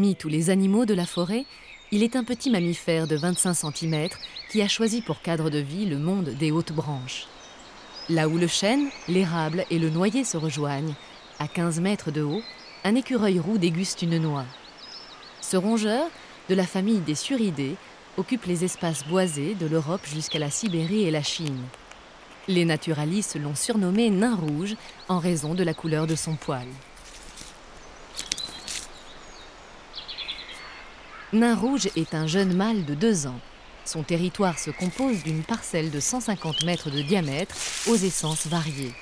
Parmi tous les animaux de la forêt, il est un petit mammifère de 25 cm qui a choisi pour cadre de vie le monde des hautes branches. Là où le chêne, l'érable et le noyer se rejoignent, à 15 mètres de haut, un écureuil roux déguste une noix. Ce rongeur, de la famille des Suridés, occupe les espaces boisés de l'Europe jusqu'à la Sibérie et la Chine. Les naturalistes l'ont surnommé nain rouge en raison de la couleur de son poil. Nain rouge est un jeune mâle de 2 ans. Son territoire se compose d'une parcelle de 150 mètres de diamètre aux essences variées.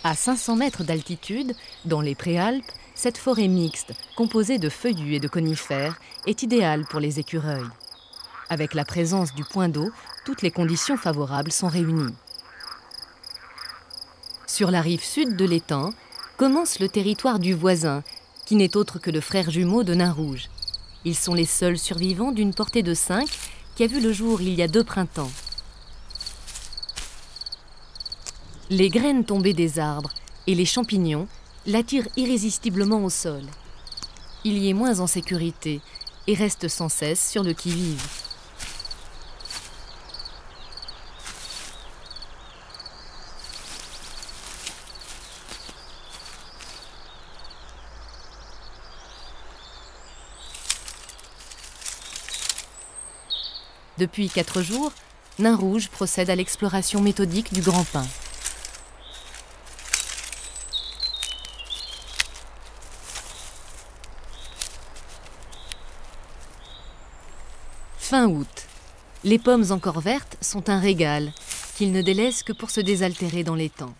À 500 mètres d'altitude, dans les Préalpes, cette forêt mixte, composée de feuillus et de conifères, est idéale pour les écureuils. Avec la présence du point d'eau, toutes les conditions favorables sont réunies. Sur la rive sud de l'étang, commence le territoire du voisin, qui n'est autre que le frère jumeau de Nain rouge. Ils sont les seuls survivants d'une portée de 5 qui a vu le jour il y a 2 printemps. Les graines tombées des arbres et les champignons l'attirent irrésistiblement au sol. Il y est moins en sécurité et reste sans cesse sur le qui-vive. Depuis 4 jours, Nain rouge procède à l'exploration méthodique du grand pin. Fin août. Les pommes encore vertes sont un régal, qu'il ne délaisse que pour se désaltérer dans l'étang.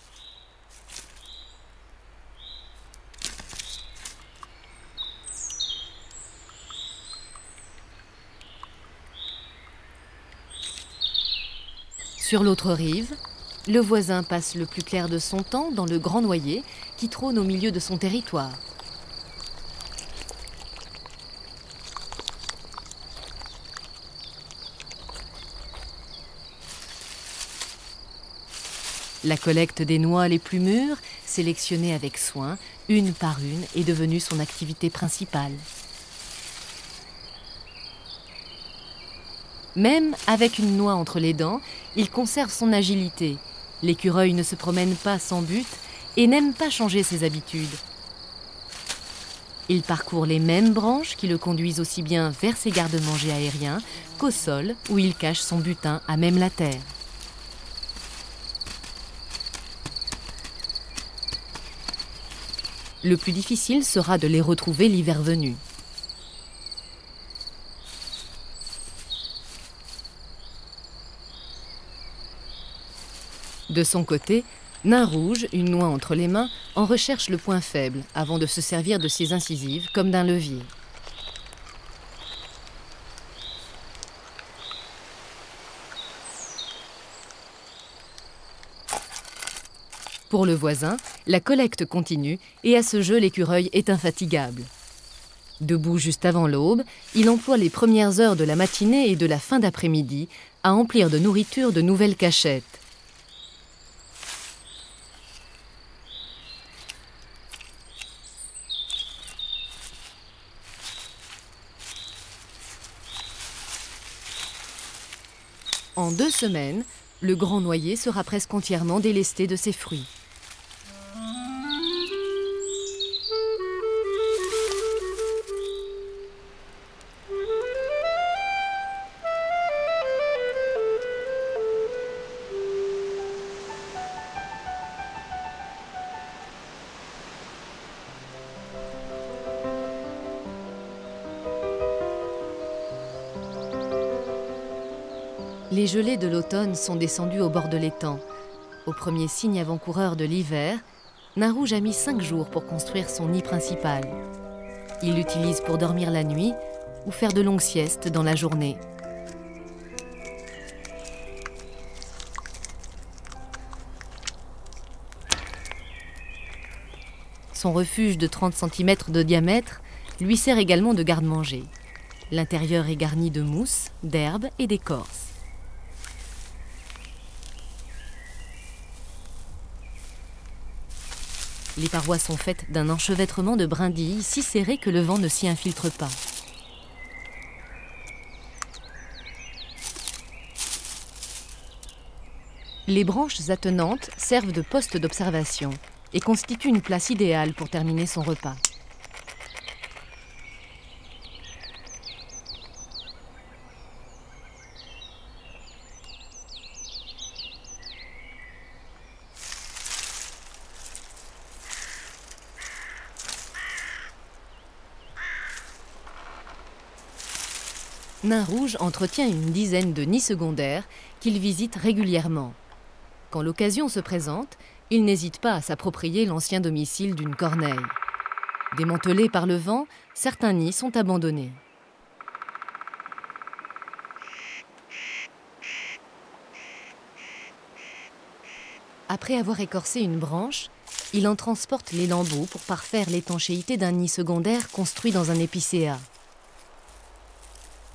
Sur l'autre rive, le voisin passe le plus clair de son temps dans le grand noyer qui trône au milieu de son territoire. La collecte des noix les plus mûres, sélectionnées avec soin, une par une, est devenue son activité principale. Même avec une noix entre les dents, il conserve son agilité. L'écureuil ne se promène pas sans but et n'aime pas changer ses habitudes. Il parcourt les mêmes branches qui le conduisent aussi bien vers ses garde-manger aériens qu'au sol où il cache son butin à même la terre. Le plus difficile sera de les retrouver l'hiver venu. De son côté, Nain rouge, une noix entre les mains, en recherche le point faible avant de se servir de ses incisives comme d'un levier. Pour le voisin, la collecte continue et à ce jeu, l'écureuil est infatigable. Debout juste avant l'aube, il emploie les premières heures de la matinée et de la fin d'après-midi à emplir de nourriture de nouvelles cachettes. En 2 semaines, le grand noyer sera presque entièrement délesté de ses fruits. Les gelées de l'automne sont descendues au bord de l'étang. Au premier signe avant-coureur de l'hiver, Nain rouge a mis 5 jours pour construire son nid principal. Il l'utilise pour dormir la nuit ou faire de longues siestes dans la journée. Son refuge de 30 cm de diamètre lui sert également de garde-manger. L'intérieur est garni de mousse, d'herbes et d'écorce. Les parois sont faites d'un enchevêtrement de brindilles si serré que le vent ne s'y infiltre pas. Les branches attenantes servent de poste d'observation et constituent une place idéale pour terminer son repas. Nain Rouge entretient une dizaine de nids secondaires qu'il visite régulièrement. Quand l'occasion se présente, il n'hésite pas à s'approprier l'ancien domicile d'une corneille. Démantelés par le vent, certains nids sont abandonnés. Après avoir écorcé une branche, il en transporte les lambeaux pour parfaire l'étanchéité d'un nid secondaire construit dans un épicéa.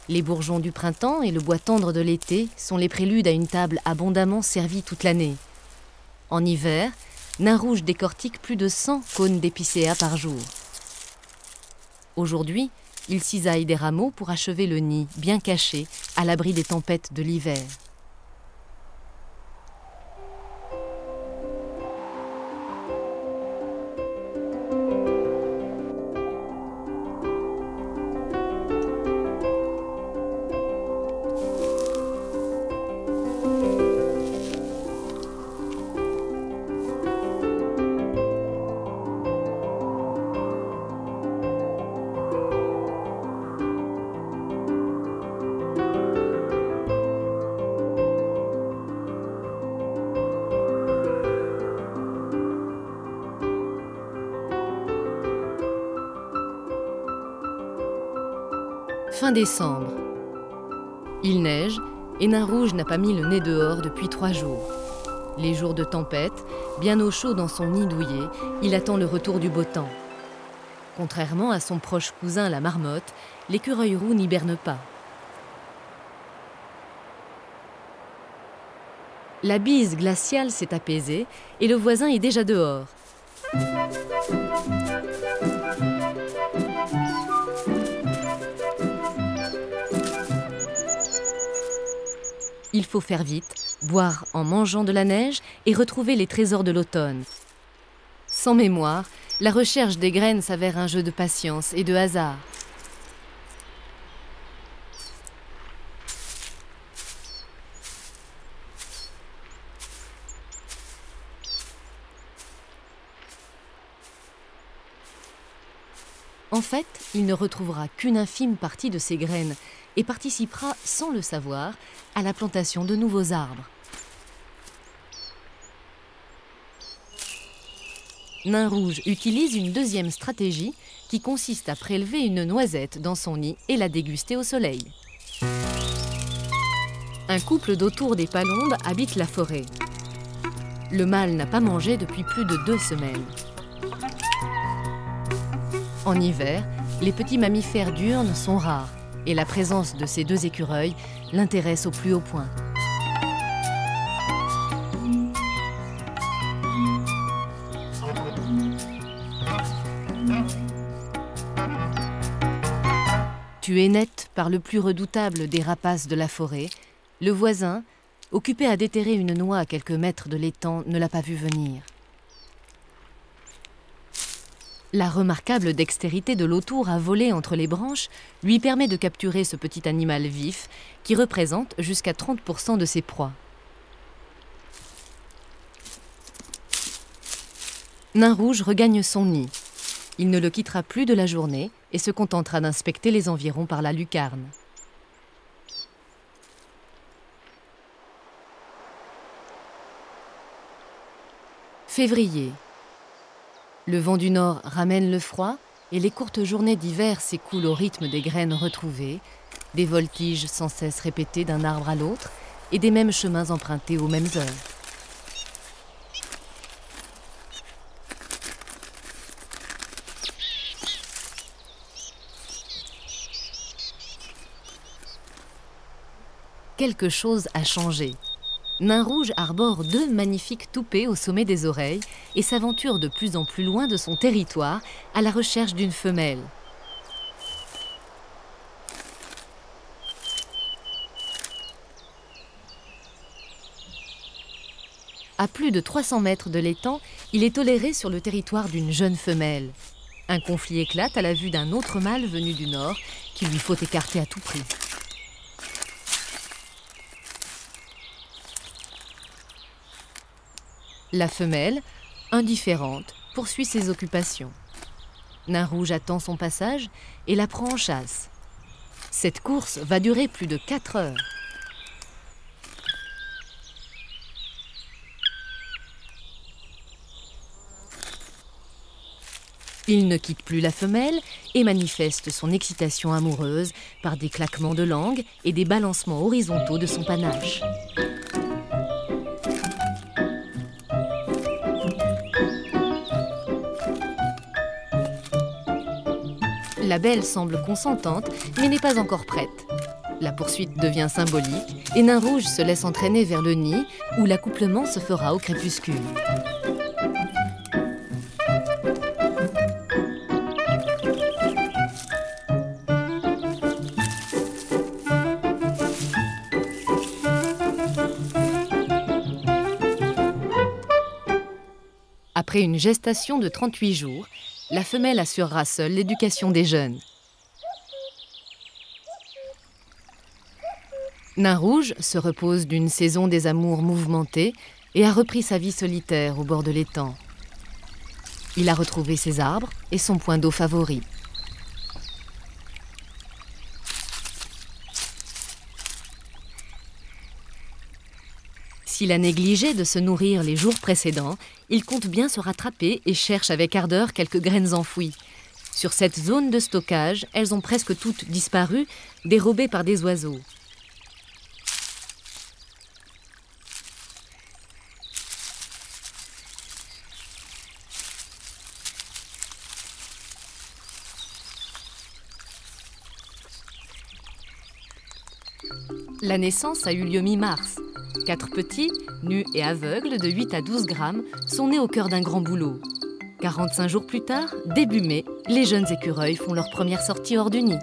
Les bourgeons du printemps et le bois tendre de l'été sont les préludes à une table abondamment servie toute l'année. En hiver, Nain Rouge décortique plus de 100 cônes d'épicéa par jour. Aujourd'hui, il cisaille des rameaux pour achever le nid bien caché, à l'abri des tempêtes de l'hiver. Fin décembre. Il neige et Nain Rouge n'a pas mis le nez dehors depuis 3 jours. Les jours de tempête, bien au chaud dans son nid douillet, il attend le retour du beau temps. Contrairement à son proche cousin la marmotte, l'écureuil roux n'hiberne pas. La bise glaciale s'est apaisée et le voisin est déjà dehors. Il faut faire vite, boire en mangeant de la neige et retrouver les trésors de l'automne. Sans mémoire, la recherche des graines s'avère un jeu de patience et de hasard. En fait, il ne retrouvera qu'une infime partie de ces graines et participera, sans le savoir, à la plantation de nouveaux arbres. Nain Rouge utilise une deuxième stratégie qui consiste à prélever une noisette dans son nid et la déguster au soleil. Un couple d'autour des palombes habite la forêt. Le mâle n'a pas mangé depuis plus de 2 semaines. En hiver, les petits mammifères diurnes sont rares et la présence de ces 2 écureuils l'intéresse au plus haut point. Tué net par le plus redoutable des rapaces de la forêt, le voisin, occupé à déterrer une noix à quelques mètres de l'étang, ne l'a pas vu venir. La remarquable dextérité de l'autour à voler entre les branches lui permet de capturer ce petit animal vif qui représente jusqu'à 30% de ses proies. Nain Rouge regagne son nid. Il ne le quittera plus de la journée et se contentera d'inspecter les environs par la lucarne. Février. Le vent du nord ramène le froid et les courtes journées d'hiver s'écoulent au rythme des graines retrouvées, des voltiges sans cesse répétés d'un arbre à l'autre et des mêmes chemins empruntés aux mêmes heures. quelque chose a changé. Nain Rouge arbore 2 magnifiques toupets au sommet des oreilles et s'aventure de plus en plus loin de son territoire à la recherche d'une femelle. À plus de 300 mètres de l'étang, il est toléré sur le territoire d'une jeune femelle. Un conflit éclate à la vue d'un autre mâle venu du nord qu'il lui faut écarter à tout prix. La femelle, indifférente, poursuit ses occupations. Nain Rouge attend son passage et la prend en chasse. Cette course va durer plus de 4 heures. Il ne quitte plus la femelle et manifeste son excitation amoureuse par des claquements de langue et des balancements horizontaux de son panache. La belle semble consentante, mais n'est pas encore prête. La poursuite devient symbolique et Nain Rouge se laisse entraîner vers le nid où l'accouplement se fera au crépuscule. Après une gestation de 38 jours, la femelle assurera seule l'éducation des jeunes. Nain Rouge se repose d'une saison des amours mouvementée et a repris sa vie solitaire au bord de l'étang. Il a retrouvé ses arbres et son point d'eau favori. S'il a négligé de se nourrir les jours précédents, il compte bien se rattraper et cherche avec ardeur quelques graines enfouies. Sur cette zone de stockage, elles ont presque toutes disparu, dérobées par des oiseaux. La naissance a eu lieu mi-mars. 4 petits, nus et aveugles de 8 à 12 grammes, sont nés au cœur d'un grand boulot. 45 jours plus tard, début mai, les jeunes écureuils font leur première sortie hors du nid.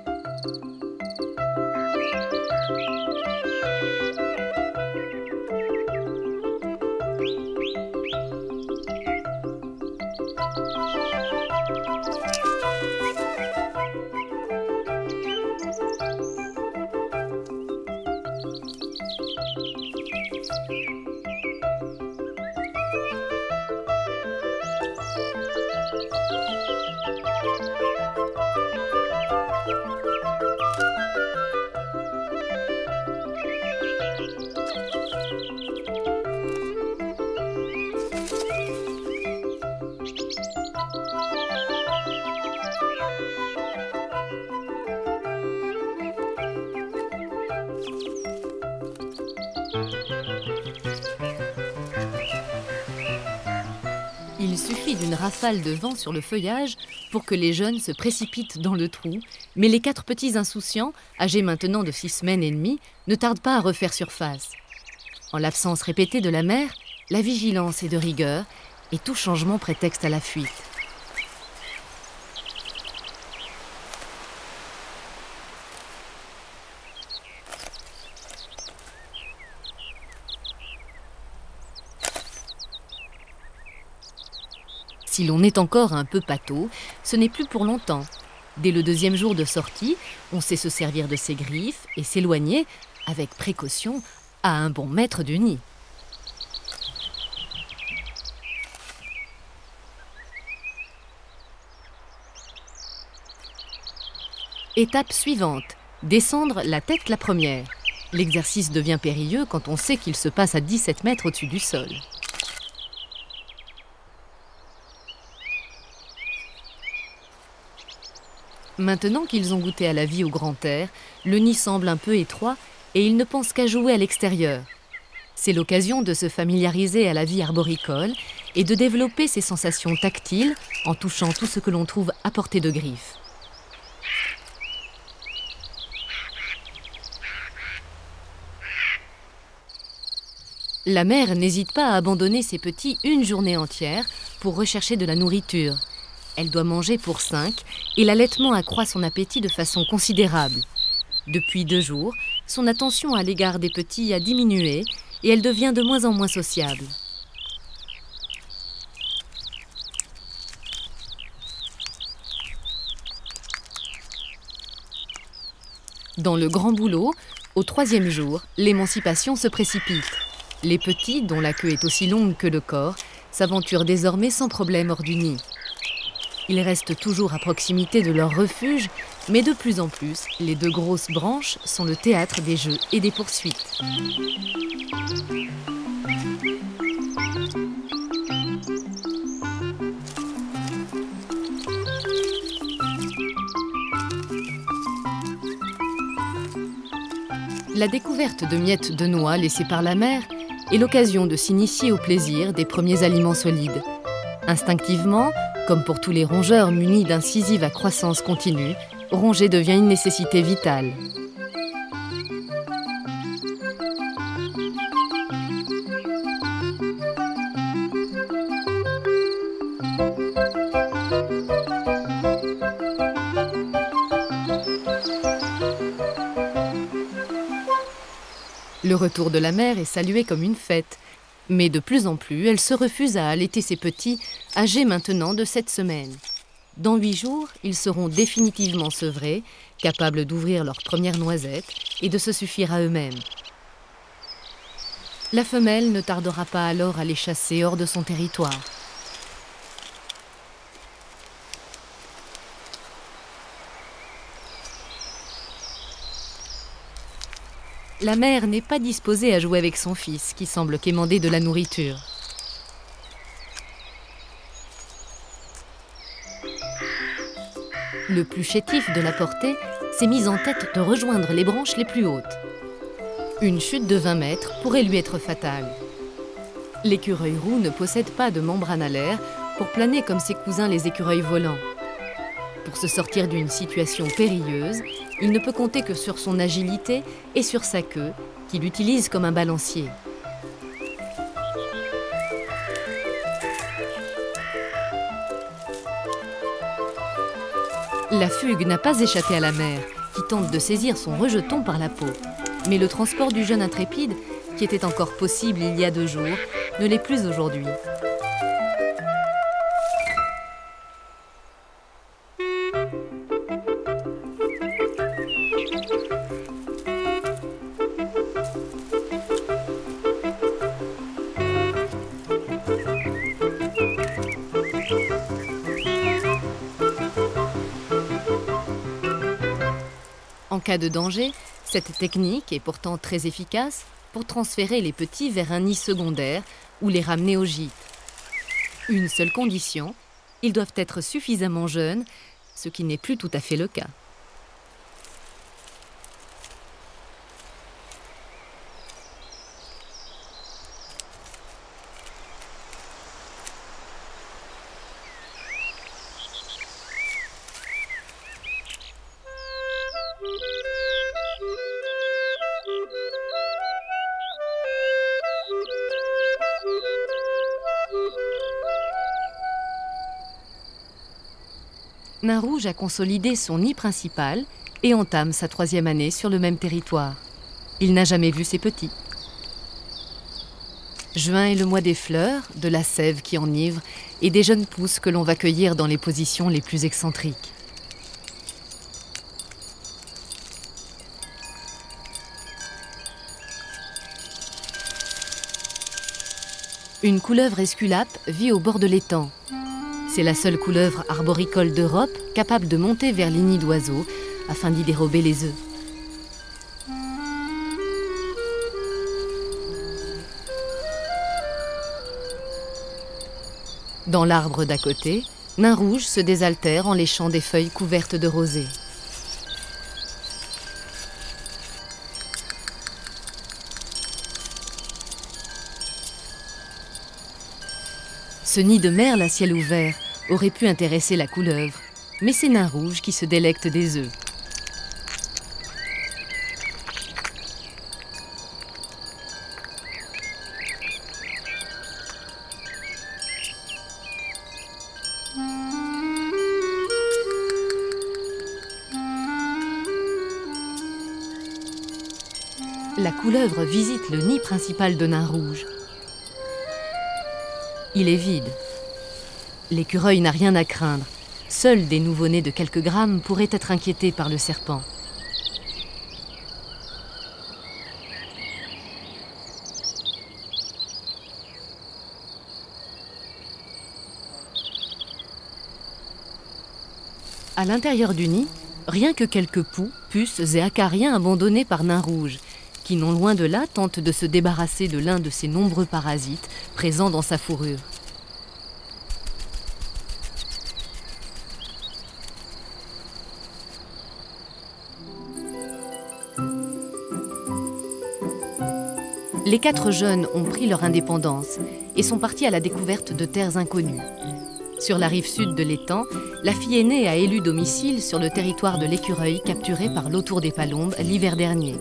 Il suffit d'une rafale de vent sur le feuillage pour que les jeunes se précipitent dans le trou, mais les 4 petits insouciants, âgés maintenant de 6 semaines et demie, ne tardent pas à refaire surface. En l'absence répétée de la mère, la vigilance est de rigueur et tout changement prétexte à la fuite. Si l'on est encore un peu pâteau, ce n'est plus pour longtemps. Dès le 2e jour de sortie, on sait se servir de ses griffes et s'éloigner, avec précaution, à un bon mètre du nid. Étape suivante, descendre la tête la première. L'exercice devient périlleux quand on sait qu'il se passe à 17 mètres au-dessus du sol. Maintenant qu'ils ont goûté à la vie au grand air, le nid semble un peu étroit et ils ne pensent qu'à jouer à l'extérieur. C'est l'occasion de se familiariser à la vie arboricole et de développer ses sensations tactiles en touchant tout ce que l'on trouve à portée de griffes. La mère n'hésite pas à abandonner ses petits une journée entière pour rechercher de la nourriture. Elle doit manger pour 5 et l'allaitement accroît son appétit de façon considérable. Depuis 2 jours, son attention à l'égard des petits a diminué et elle devient de moins en moins sociable. Dans le grand boulot, au 3e jour, l'émancipation se précipite. Les petits, dont la queue est aussi longue que le corps, s'aventurent désormais sans problème hors du nid. Ils restent toujours à proximité de leur refuge, mais de plus en plus, les 2 grosses branches sont le théâtre des jeux et des poursuites. La découverte de miettes de noix laissées par la mère est l'occasion de s'initier au plaisir des premiers aliments solides. Instinctivement, comme pour tous les rongeurs munis d'incisives à croissance continue, ronger devient une nécessité vitale. Le retour de la mère est salué comme une fête, mais de plus en plus, elle se refuse à allaiter ses petits, âgés maintenant de 7 semaines. Dans 8 jours, ils seront définitivement sevrés, capables d'ouvrir leurs premières noisettes et de se suffire à eux-mêmes. La femelle ne tardera pas alors à les chasser hors de son territoire. La mère n'est pas disposée à jouer avec son fils, qui semble quémander de la nourriture. Le plus chétif de la portée s'est mis en tête de rejoindre les branches les plus hautes. Une chute de 20 mètres pourrait lui être fatale. L'écureuil roux ne possède pas de membrane alaire pour planer comme ses cousins les écureuils volants. Pour se sortir d'une situation périlleuse, il ne peut compter que sur son agilité et sur sa queue, qu'il utilise comme un balancier. La fugue n'a pas échappé à la mère, qui tente de saisir son rejeton par la peau. Mais le transport du jeune intrépide, qui était encore possible il y a 2 jours, ne l'est plus aujourd'hui. En cas de danger, cette technique est pourtant très efficace pour transférer les petits vers un nid secondaire ou les ramener au gîte. Une seule condition, ils doivent être suffisamment jeunes, ce qui n'est plus tout à fait le cas. Nain Rouge a consolidé son nid principal et entame sa 3e année sur le même territoire. Il n'a jamais vu ses petits. Juin est le mois des fleurs, de la sève qui enivre et des jeunes pousses que l'on va cueillir dans les positions les plus excentriques. Une couleuvre esculape vit au bord de l'étang. C'est la seule couleuvre arboricole d'Europe capable de monter vers les nids d'oiseaux afin d'y dérober les œufs. Dans l'arbre d'à côté, Nain Rouge se désaltère en léchant des feuilles couvertes de rosée. Ce nid de merle à ciel ouvert aurait pu intéresser la couleuvre, mais c'est Nain Rouge qui se délecte des œufs. la couleuvre visite le nid principal de Nain Rouge. Il est vide. L'écureuil n'a rien à craindre. Seuls des nouveau-nés de quelques grammes pourraient être inquiétés par le serpent. À l'intérieur du nid, rien que quelques poux, puces et acariens abandonnés par Nain Rouge, qui non loin de là tentent de se débarrasser de l'un de ces nombreux parasites présents dans sa fourrure. Les 4 jeunes ont pris leur indépendance et sont partis à la découverte de terres inconnues. Sur la rive sud de l'étang, la fille aînée a élu domicile sur le territoire de l'écureuil capturé par l'autour des Palombes l'hiver dernier.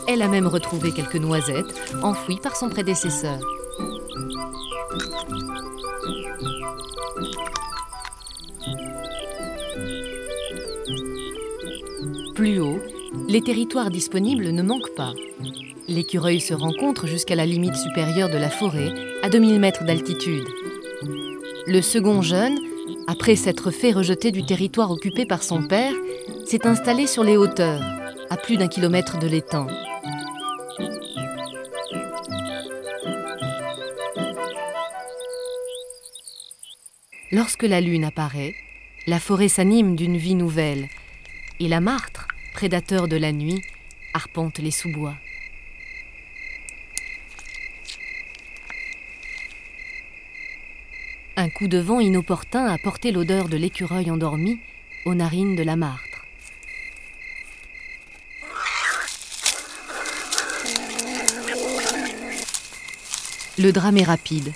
Elle a même retrouvé quelques noisettes enfouies par son prédécesseur. Plus haut, les territoires disponibles ne manquent pas. L'écureuil se rencontre jusqu'à la limite supérieure de la forêt, à 2000 mètres d'altitude. Le second jeune, après s'être fait rejeter du territoire occupé par son père, s'est installé sur les hauteurs, à plus d'1 kilomètre de l'étang. Lorsque la lune apparaît, la forêt s'anime d'une vie nouvelle, et la martre, prédateur de la nuit, arpente les sous-bois. Un coup de vent inopportun a porté l'odeur de l'écureuil endormi aux narines de la martre. Le drame est rapide.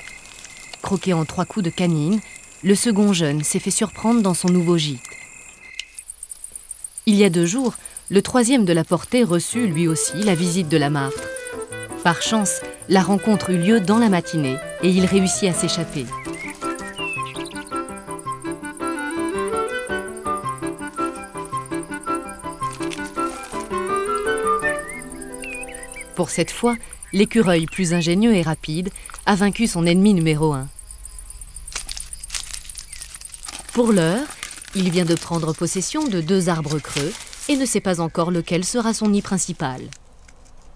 Croqué en 3 coups de canine, le second jeune s'est fait surprendre dans son nouveau gîte. Il y a 2 jours, le 3e de la portée reçut lui aussi la visite de la martre. Par chance, la rencontre eut lieu dans la matinée et il réussit à s'échapper. Pour cette fois, l'écureuil plus ingénieux et rapide a vaincu son ennemi numéro 1. Pour l'heure, il vient de prendre possession de 2 arbres creux et ne sait pas encore lequel sera son nid principal.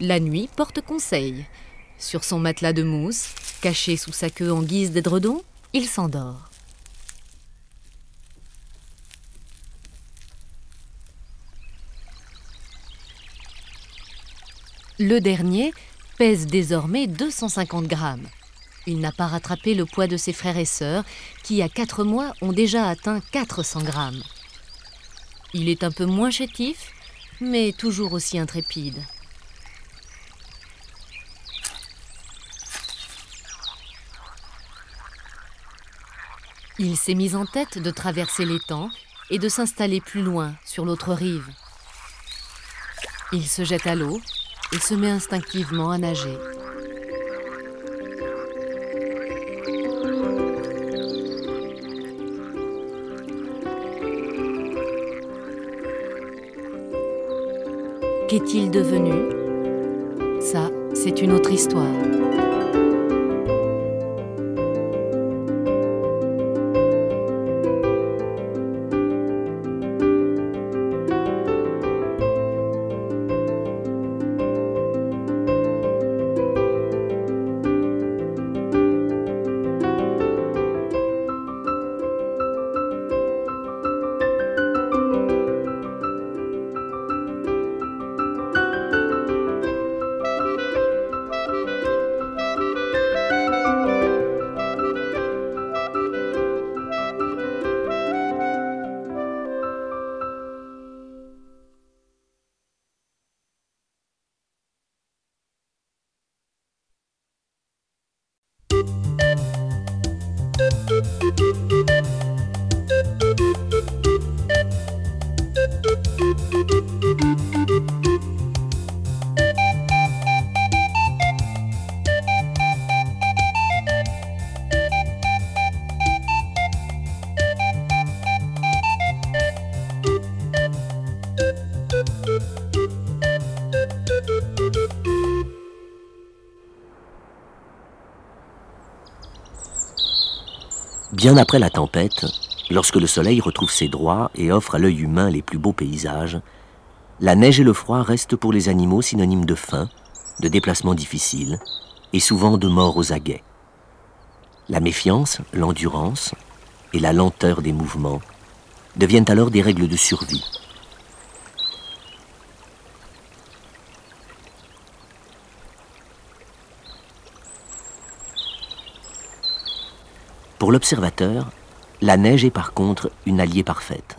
La nuit porte conseil. Sur son matelas de mousse, caché sous sa queue en guise d'édredon, il s'endort. Le dernier pèse désormais 250 grammes. Il n'a pas rattrapé le poids de ses frères et sœurs qui, à 4 mois, ont déjà atteint 400 grammes. Il est un peu moins chétif, mais toujours aussi intrépide. Il s'est mis en tête de traverser l'étang et de s'installer plus loin, sur l'autre rive. Il se jette à l'eau et se met instinctivement à nager. Qu'est-il devenu? Ça, c'est une autre histoire. Bien après la tempête, lorsque le soleil retrouve ses droits et offre à l'œil humain les plus beaux paysages, la neige et le froid restent pour les animaux synonymes de faim, de déplacements difficiles et souvent de mort aux aguets. La méfiance, l'endurance et la lenteur des mouvements deviennent alors des règles de survie. Pour l'observateur, la neige est par contre une alliée parfaite.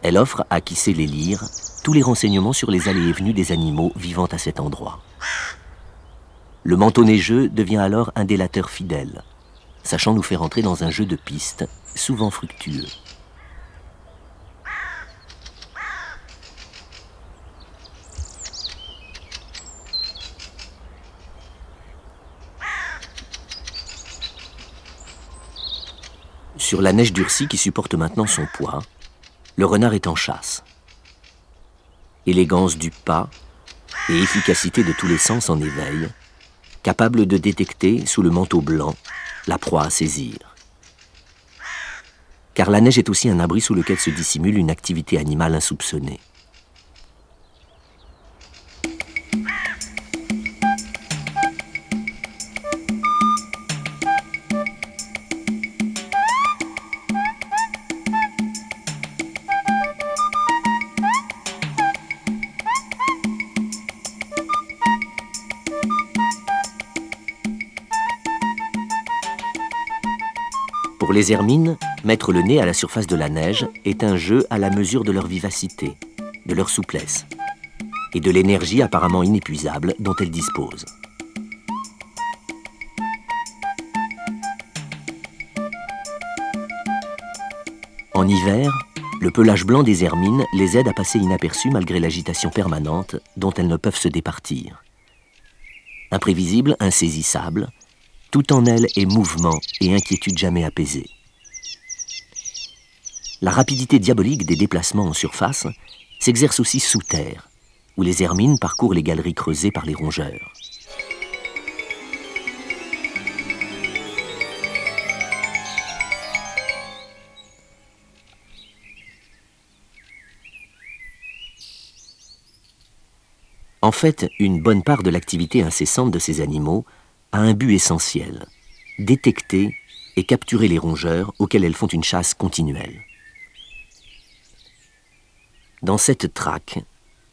Elle offre à qui sait les lire tous les renseignements sur les allées et venues des animaux vivant à cet endroit. Le manteau neigeux devient alors un délateur fidèle, sachant nous faire entrer dans un jeu de pistes souvent fructueux. Sur la neige durcie qui supporte maintenant son poids, le renard est en chasse. Élégance du pas et efficacité de tous les sens en éveil, capable de détecter sous le manteau blanc la proie à saisir. Car la neige est aussi un abri sous lequel se dissimule une activité animale insoupçonnée. Pour les hermines, mettre le nez à la surface de la neige est un jeu à la mesure de leur vivacité, de leur souplesse et de l'énergie apparemment inépuisable dont elles disposent. En hiver, le pelage blanc des hermines les aide à passer inaperçus malgré l'agitation permanente dont elles ne peuvent se départir. Imprévisibles, insaisissables, tout en elles est mouvement et inquiétude jamais apaisée. La rapidité diabolique des déplacements en surface s'exerce aussi sous terre, où les hermines parcourent les galeries creusées par les rongeurs. En fait, une bonne part de l'activité incessante de ces animaux a un but essentiel, détecter et capturer les rongeurs auxquels elles font une chasse continuelle. Dans cette traque,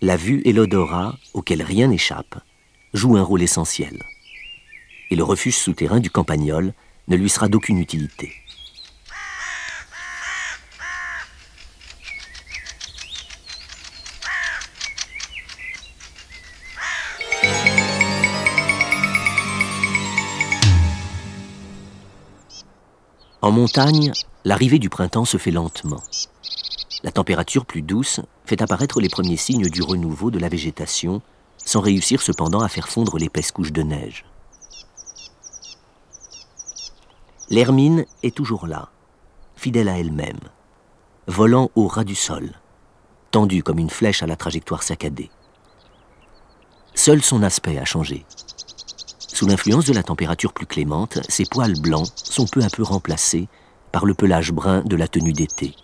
la vue et l'odorat, auxquels rien n'échappe, jouent un rôle essentiel. Et le refuge souterrain du campagnol ne lui sera d'aucune utilité. En montagne, l'arrivée du printemps se fait lentement. La température plus douce fait apparaître les premiers signes du renouveau de la végétation, sans réussir cependant à faire fondre l'épaisse couche de neige. L'hermine est toujours là, fidèle à elle-même, volant au ras du sol, tendue comme une flèche à la trajectoire saccadée. Seul son aspect a changé. Sous l'influence de la température plus clémente, ses poils blancs sont peu à peu remplacés par le pelage brun de la tenue d'été.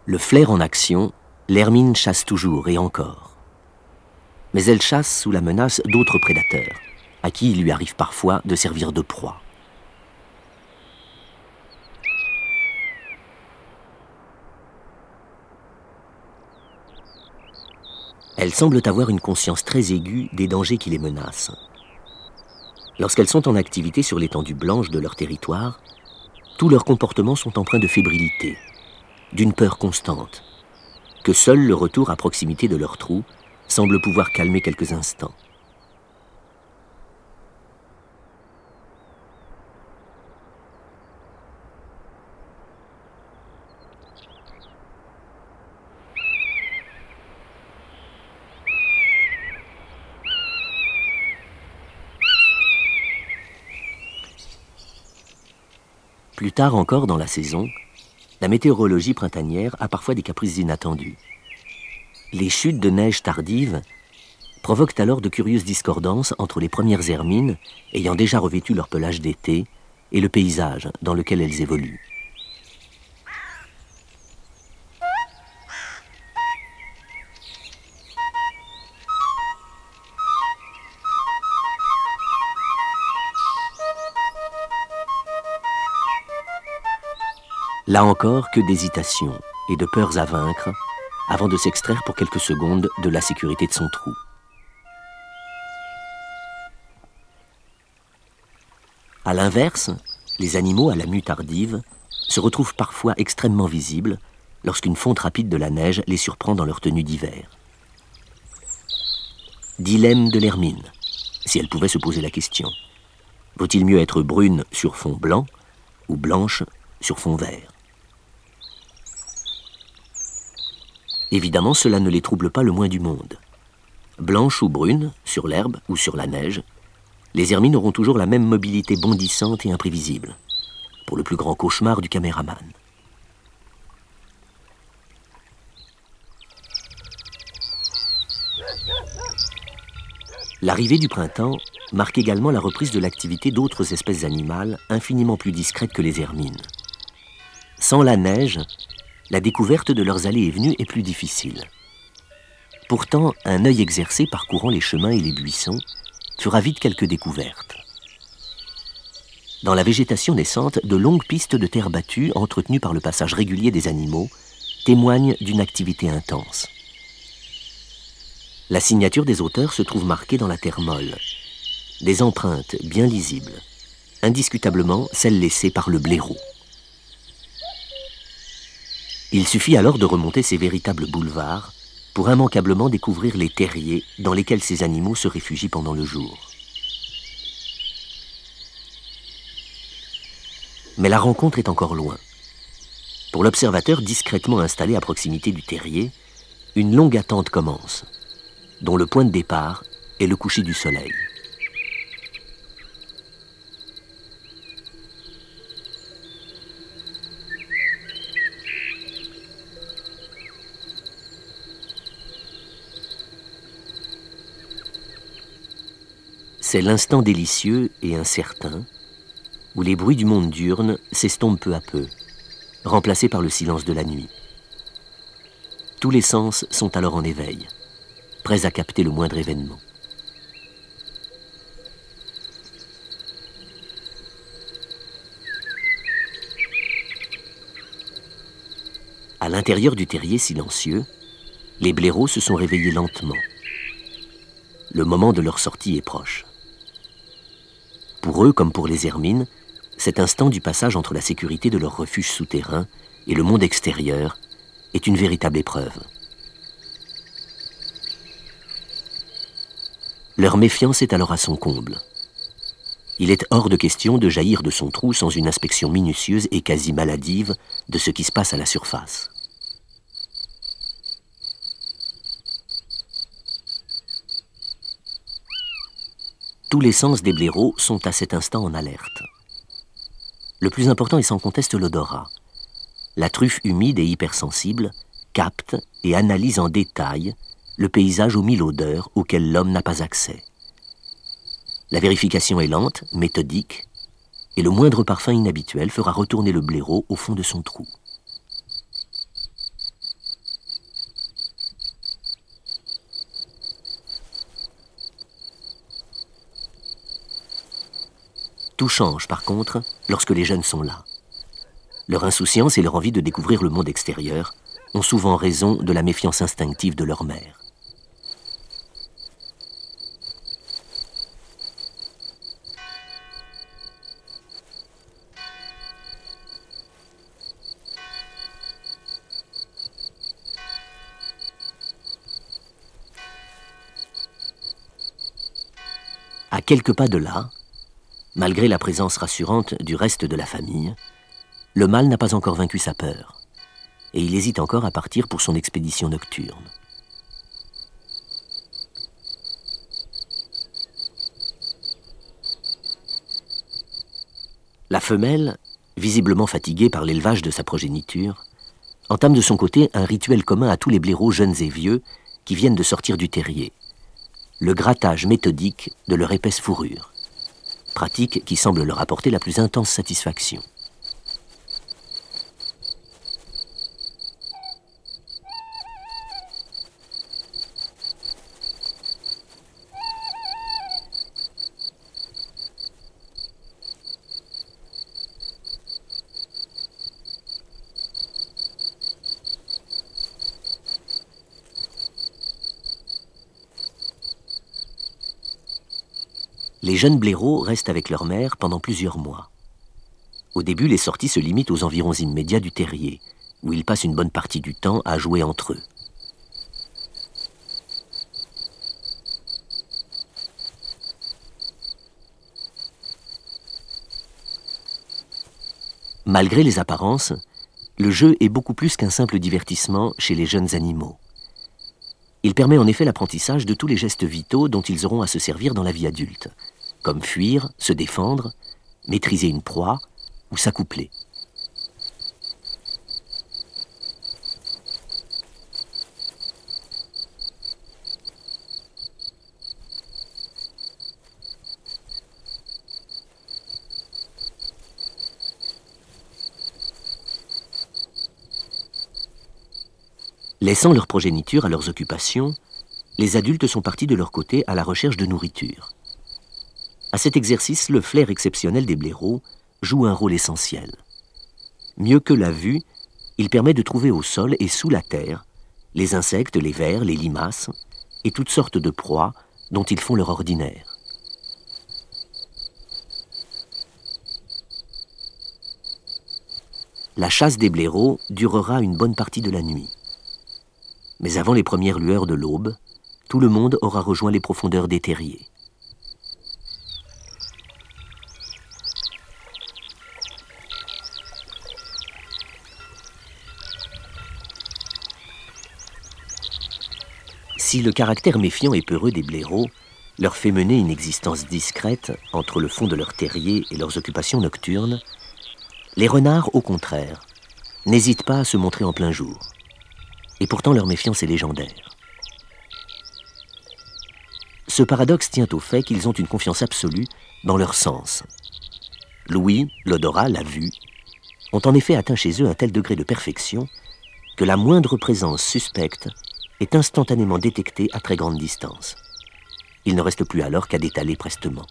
Le flair en action, l'hermine chasse toujours et encore. Mais elle chasse sous la menace d'autres prédateurs, à qui il lui arrive parfois de servir de proie. Elles semblent avoir une conscience très aiguë des dangers qui les menacent. Lorsqu'elles sont en activité sur l'étendue blanche de leur territoire, tous leurs comportements sont empreints de fébrilité, d'une peur constante, que seul le retour à proximité de leur trou semble pouvoir calmer quelques instants. Plus tard encore dans la saison, la météorologie printanière a parfois des caprices inattendus. Les chutes de neige tardives provoquent alors de curieuses discordances entre les premières hermines, ayant déjà revêtu leur pelage d'été, et le paysage dans lequel elles évoluent. Là encore, que d'hésitation et de peurs à vaincre avant de s'extraire pour quelques secondes de la sécurité de son trou. À l'inverse, les animaux à la mue tardive se retrouvent parfois extrêmement visibles lorsqu'une fonte rapide de la neige les surprend dans leur tenue d'hiver. Dilemme de l'hermine, si elle pouvait se poser la question. Vaut-il mieux être brune sur fond blanc ou blanche sur fond vert? Évidemment, cela ne les trouble pas le moins du monde. Blanche ou brune, sur l'herbe ou sur la neige, les hermines auront toujours la même mobilité bondissante et imprévisible, pour le plus grand cauchemar du caméraman. L'arrivée du printemps marque également la reprise de l'activité d'autres espèces animales infiniment plus discrètes que les hermines. Sans la neige, la découverte de leurs allées et venues est plus difficile. Pourtant, un œil exercé parcourant les chemins et les buissons fera vite quelques découvertes. Dans la végétation naissante, de longues pistes de terre battue, entretenues par le passage régulier des animaux, témoignent d'une activité intense. La signature des auteurs se trouve marquée dans la terre molle. Des empreintes bien lisibles, indiscutablement celles laissées par le blaireau. Il suffit alors de remonter ces véritables boulevards pour immanquablement découvrir les terriers dans lesquels ces animaux se réfugient pendant le jour. Mais la rencontre est encore loin. Pour l'observateur discrètement installé à proximité du terrier, une longue attente commence, dont le point de départ est le coucher du soleil. C'est l'instant délicieux et incertain où les bruits du monde diurne s'estompent peu à peu, remplacés par le silence de la nuit. Tous les sens sont alors en éveil, prêts à capter le moindre événement. À l'intérieur du terrier silencieux, les blaireaux se sont réveillés lentement. Le moment de leur sortie est proche. Pour eux, comme pour les hermines, cet instant du passage entre la sécurité de leur refuge souterrain et le monde extérieur est une véritable épreuve. Leur méfiance est alors à son comble. Il est hors de question de jaillir de son trou sans une inspection minutieuse et quasi maladive de ce qui se passe à la surface. Tous les sens des blaireaux sont à cet instant en alerte. Le plus important est sans conteste l'odorat. La truffe humide et hypersensible capte et analyse en détail le paysage aux 1000 odeurs auxquelles l'homme n'a pas accès. La vérification est lente, méthodique, et le moindre parfum inhabituel fera retourner le blaireau au fond de son trou. Tout change, par contre, lorsque les jeunes sont là. Leur insouciance et leur envie de découvrir le monde extérieur ont souvent raison de la méfiance instinctive de leur mère. À quelques pas de là, malgré la présence rassurante du reste de la famille, le mâle n'a pas encore vaincu sa peur, et il hésite encore à partir pour son expédition nocturne. La femelle, visiblement fatiguée par l'élevage de sa progéniture, entame de son côté un rituel commun à tous les blaireaux jeunes et vieux qui viennent de sortir du terrier. le grattage méthodique de leur épaisse fourrure, pratique qui semble leur apporter la plus intense satisfaction. Les jeunes blaireaux restent avec leur mère pendant plusieurs mois. Au début, les sorties se limitent aux environs immédiats du terrier, où ils passent une bonne partie du temps à jouer entre eux. Malgré les apparences, le jeu est beaucoup plus qu'un simple divertissement chez les jeunes animaux. Il permet en effet l'apprentissage de tous les gestes vitaux dont ils auront à se servir dans la vie adulte, comme fuir, se défendre, maîtriser une proie ou s'accoupler. Laissant leur progéniture à leurs occupations, les adultes sont partis de leur côté à la recherche de nourriture. À cet exercice, le flair exceptionnel des blaireaux joue un rôle essentiel. Mieux que la vue, il permet de trouver au sol et sous la terre les insectes, les vers, les limaces et toutes sortes de proies dont ils font leur ordinaire. La chasse des blaireaux durera une bonne partie de la nuit. Mais avant les premières lueurs de l'aube, tout le monde aura rejoint les profondeurs des terriers. Si le caractère méfiant et peureux des blaireaux leur fait mener une existence discrète entre le fond de leur terrier et leurs occupations nocturnes, les renards, au contraire, n'hésitent pas à se montrer en plein jour. Et pourtant leur méfiance est légendaire. Ce paradoxe tient au fait qu'ils ont une confiance absolue dans leurs sens. L'ouïe, l'odorat, la vue ont en effet atteint chez eux un tel degré de perfection que la moindre présence suspecte est instantanément détectée à très grande distance. Il ne reste plus alors qu'à détaler prestement.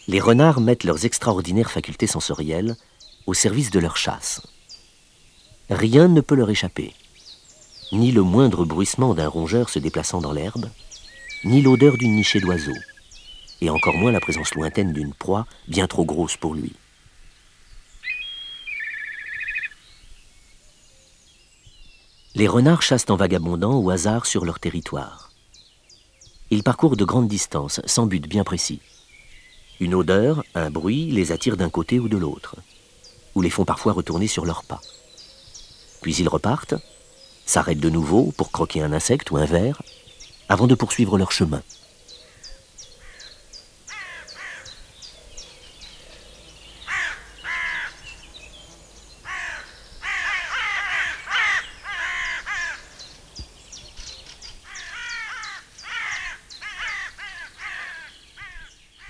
Les renards mettent leurs extraordinaires facultés sensorielles au service de leur chasse. Rien ne peut leur échapper. Ni le moindre bruissement d'un rongeur se déplaçant dans l'herbe, ni l'odeur d'une nichée d'oiseaux, et encore moins la présence lointaine d'une proie bien trop grosse pour lui. Les renards chassent en vagabondant au hasard sur leur territoire. Ils parcourent de grandes distances, sans but bien précis. Une odeur, un bruit les attire d'un côté ou de l'autre, ou les font parfois retourner sur leurs pas. Puis ils repartent, s'arrêtent de nouveau pour croquer un insecte ou un ver, avant de poursuivre leur chemin.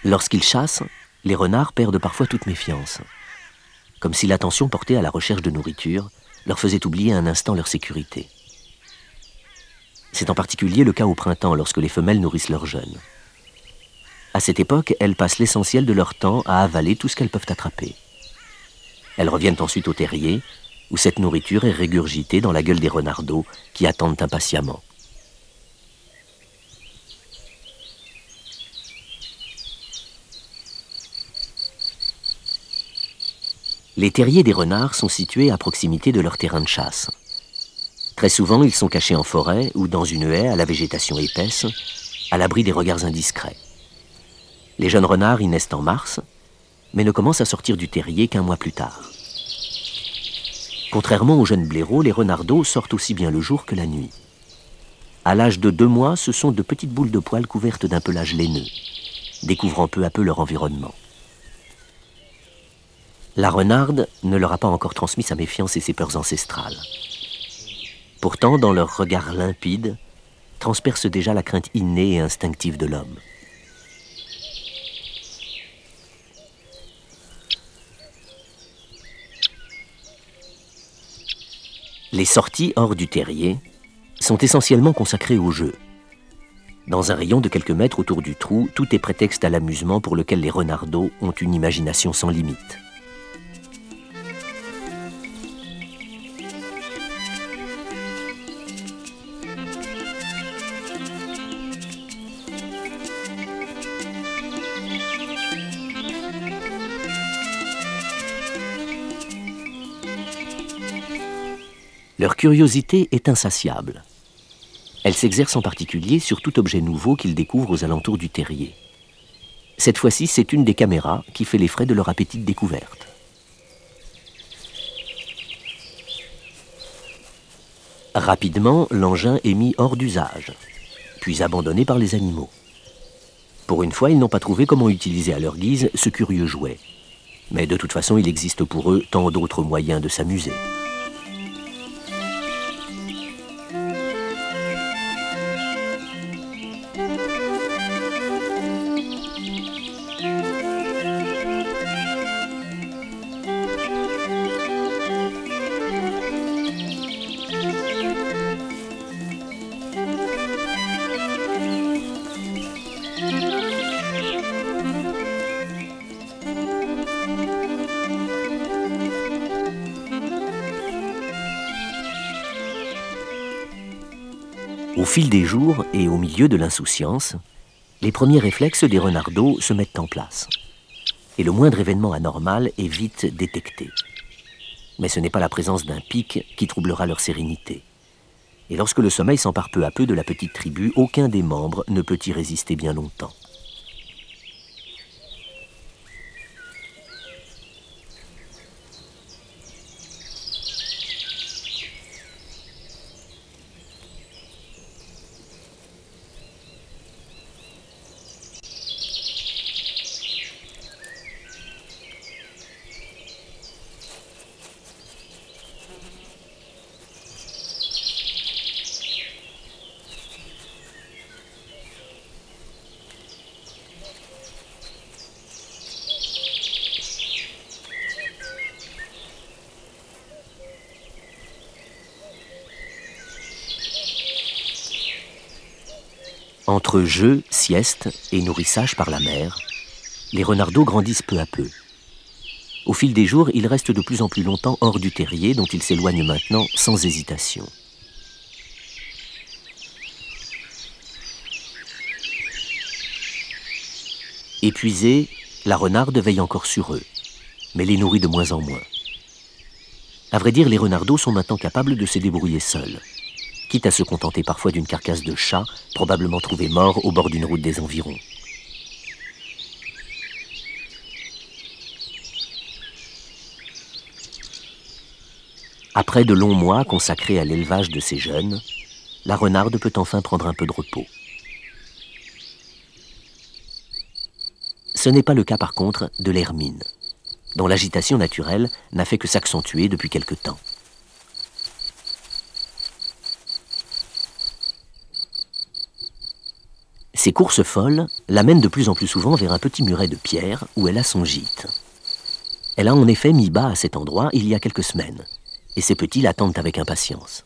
Lorsqu'ils chassent, les renards perdent parfois toute méfiance, comme si l'attention portée à la recherche de nourriture leur faisait oublier un instant leur sécurité. C'est en particulier le cas au printemps, lorsque les femelles nourrissent leurs jeunes. À cette époque, elles passent l'essentiel de leur temps à avaler tout ce qu'elles peuvent attraper. Elles reviennent ensuite au terrier, où cette nourriture est régurgitée dans la gueule des renardeaux qui attendent impatiemment. Les terriers des renards sont situés à proximité de leur terrain de chasse. Très souvent, ils sont cachés en forêt ou dans une haie à la végétation épaisse, à l'abri des regards indiscrets. Les jeunes renards y naissent en mars, mais ne commencent à sortir du terrier qu'un mois plus tard. Contrairement aux jeunes blaireaux, les renardeaux sortent aussi bien le jour que la nuit. À l'âge de 2 mois, ce sont de petites boules de poils couvertes d'un pelage laineux. découvrant peu à peu leur environnement. La renarde ne leur a pas encore transmis sa méfiance et ses peurs ancestrales. Pourtant, dans leur regard limpide, transperce déjà la crainte innée et instinctive de l'homme. Les sorties hors du terrier sont essentiellement consacrées au jeu. Dans un rayon de quelques mètres autour du trou, tout est prétexte à l'amusement pour lequel les renardeaux ont une imagination sans limite. Leur curiosité est insatiable. Elle s'exerce en particulier sur tout objet nouveau qu'ils découvrent aux alentours du terrier. Cette fois-ci, c'est une des caméras qui fait les frais de leur appétit de découverte. Rapidement, l'engin est mis hors d'usage, puis abandonné par les animaux. Pour une fois, ils n'ont pas trouvé comment utiliser à leur guise ce curieux jouet. Mais de toute façon, il existe pour eux tant d'autres moyens de s'amuser. Au fil des jours et au milieu de l'insouciance, les premiers réflexes des renardeaux se mettent en place. Et le moindre événement anormal est vite détecté. Mais ce n'est pas la présence d'un pic qui troublera leur sérénité. Et lorsque le sommeil s'empare peu à peu de la petite tribu, aucun des membres ne peut y résister bien longtemps. Entre jeux, sieste et nourrissage par la mère, les renardeaux grandissent peu à peu. Au fil des jours, ils restent de plus en plus longtemps hors du terrier, dont ils s'éloignent maintenant sans hésitation. Épuisée, la renarde veille encore sur eux, mais les nourrit de moins en moins. À vrai dire, les renardeaux sont maintenant capables de se débrouiller seuls, quitte à se contenter parfois d'une carcasse de chat, probablement trouvé mort au bord d'une route des environs. Après de longs mois consacrés à l'élevage de ces jeunes, la renarde peut enfin prendre un peu de repos. Ce n'est pas le cas par contre de l'hermine, dont l'agitation naturelle n'a fait que s'accentuer depuis quelque temps. Ces courses folles l'amènent de plus en plus souvent vers un petit muret de pierre où elle a son gîte. Elle a en effet mis bas à cet endroit il y a quelques semaines, et ses petits l'attendent avec impatience.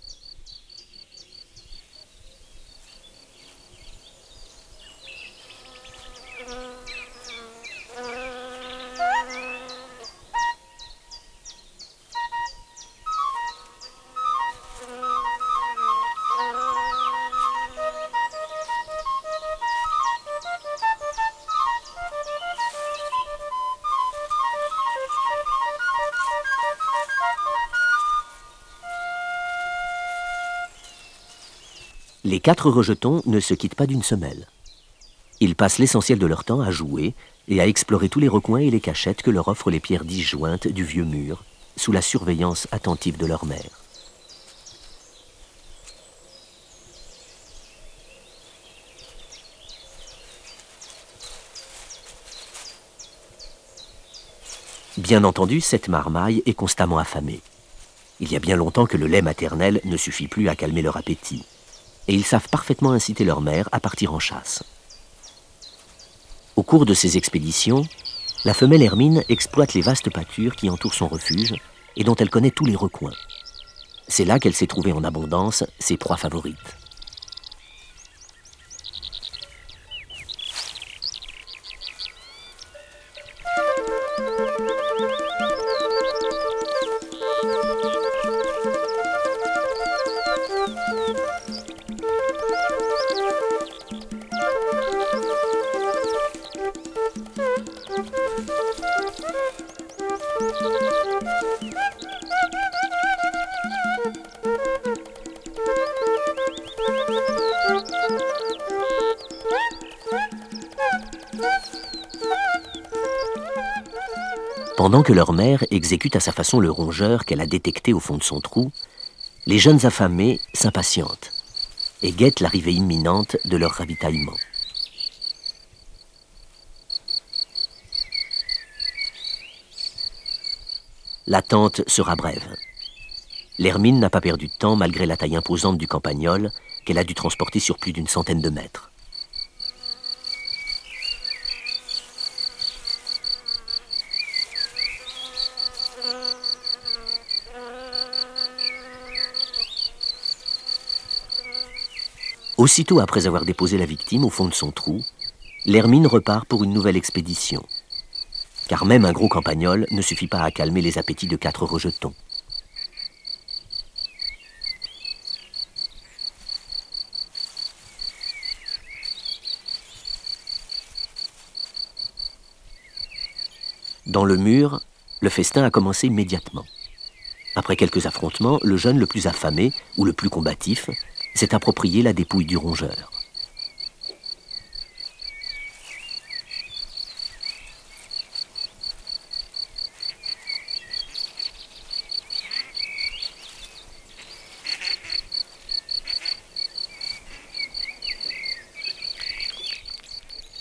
Les 4 rejetons ne se quittent pas d'une semelle. Ils passent l'essentiel de leur temps à jouer et à explorer tous les recoins et les cachettes que leur offrent les pierres disjointes du vieux mur, sous la surveillance attentive de leur mère. Bien entendu, cette marmaille est constamment affamée. Il y a bien longtemps que le lait maternel ne suffit plus à calmer leur appétit. Et ils savent parfaitement inciter leur mère à partir en chasse. Au cours de ces expéditions, la femelle hermine exploite les vastes pâtures qui entourent son refuge et dont elle connaît tous les recoins. C'est là qu'elle s'est trouvée en abondance ses proies favorites. Pendant que leur mère exécute à sa façon le rongeur qu'elle a détecté au fond de son trou, les jeunes affamés s'impatientent et guettent l'arrivée imminente de leur ravitaillement. L'attente sera brève. L'hermine n'a pas perdu de temps malgré la taille imposante du campagnol qu'elle a dû transporter sur plus d'une centaine de mètres. Aussitôt après avoir déposé la victime au fond de son trou, l'hermine repart pour une nouvelle expédition. Car même un gros campagnol ne suffit pas à calmer les appétits de 4 rejetons. Dans le mur, le festin a commencé immédiatement. Après quelques affrontements, le jeune le plus affamé, ou le plus combatif, s'est approprié la dépouille du rongeur.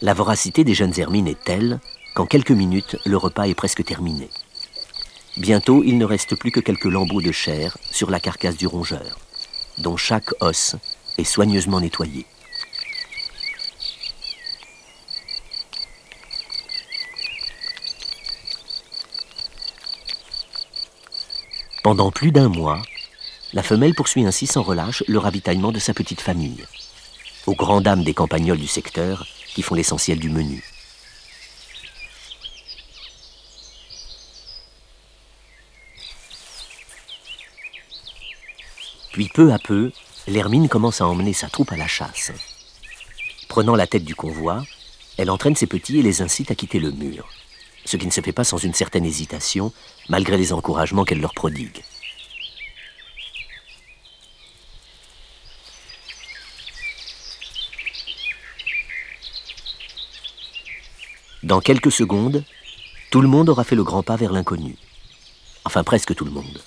La voracité des jeunes hermines est telle qu'en quelques minutes, le repas est presque terminé. Bientôt, il ne reste plus que quelques lambeaux de chair sur la carcasse du rongeur, dont chaque os est soigneusement nettoyé. Pendant plus d'un mois, la femelle poursuit ainsi sans relâche le ravitaillement de sa petite famille, aux grandes dames des campagnols du secteur qui font l'essentiel du menu. Puis peu à peu, l'hermine commence à emmener sa troupe à la chasse. Prenant la tête du convoi, elle entraîne ses petits et les incite à quitter le mur, ce qui ne se fait pas sans une certaine hésitation, malgré les encouragements qu'elle leur prodigue. Dans quelques secondes, tout le monde aura fait le grand pas vers l'inconnu. Enfin, presque tout le monde.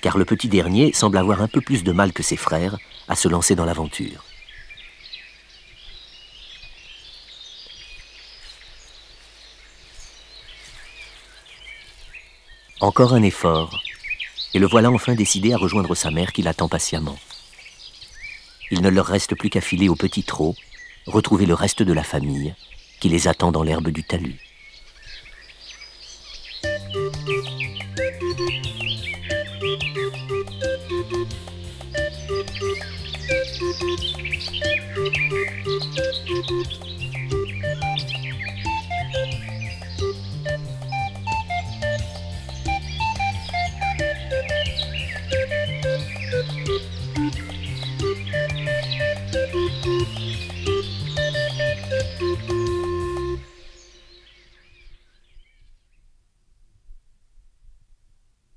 Car le petit dernier semble avoir un peu plus de mal que ses frères à se lancer dans l'aventure. Encore un effort, et le voilà enfin décidé à rejoindre sa mère qui l'attend patiemment. Il ne leur reste plus qu'à filer au petit trot, retrouver le reste de la famille qui les attend dans l'herbe du talus.